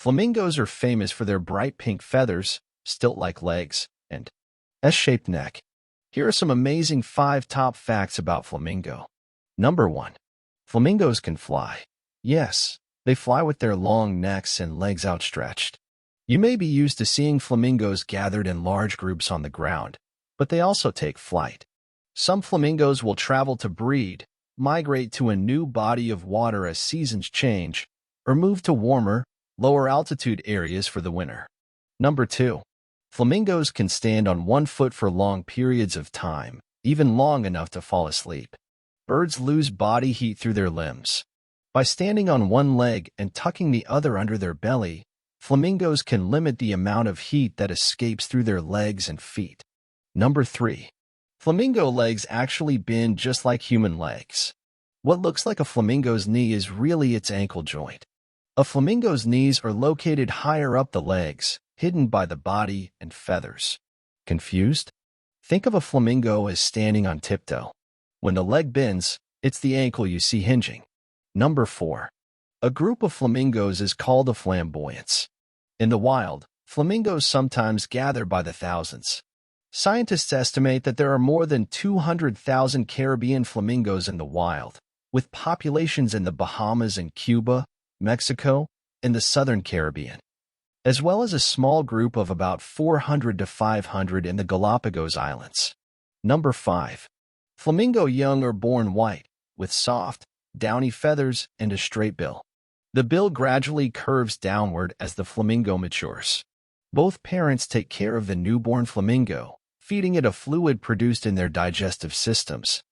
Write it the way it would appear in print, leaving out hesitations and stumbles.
Flamingos are famous for their bright pink feathers, stilt-like legs, and S-shaped neck. Here are some amazing 5 top facts about flamingo. Number 1. Flamingos can fly. Yes, they fly with their long necks and legs outstretched. You may be used to seeing flamingos gathered in large groups on the ground, but they also take flight. Some flamingos will travel to breed, migrate to a new body of water as seasons change, or move to warmer, lower altitude areas for the winter. Number 2. Flamingos can stand on one foot for long periods of time, even long enough to fall asleep. Birds lose body heat through their limbs. By standing on one leg and tucking the other under their belly, flamingos can limit the amount of heat that escapes through their legs and feet. Number 3. Flamingo legs actually bend just like human legs. What looks like a flamingo's knee is really its ankle joint. A flamingo's knees are located higher up the legs, hidden by the body and feathers. Confused? Think of a flamingo as standing on tiptoe. When the leg bends, it's the ankle you see hinging. Number 4. A group of flamingos is called a flamboyance. In the wild, flamingos sometimes gather by the thousands. Scientists estimate that there are more than 200,000 Caribbean flamingos in the wild, with populations in the Bahamas and Cuba, Mexico, and the southern Caribbean, as well as a small group of about 400 to 500 in the Galapagos Islands. Number 5. Flamingo young are born white, with soft, downy feathers and a straight bill. The bill gradually curves downward as the flamingo matures. Both parents take care of the newborn flamingo, feeding it a fluid produced in their digestive systems,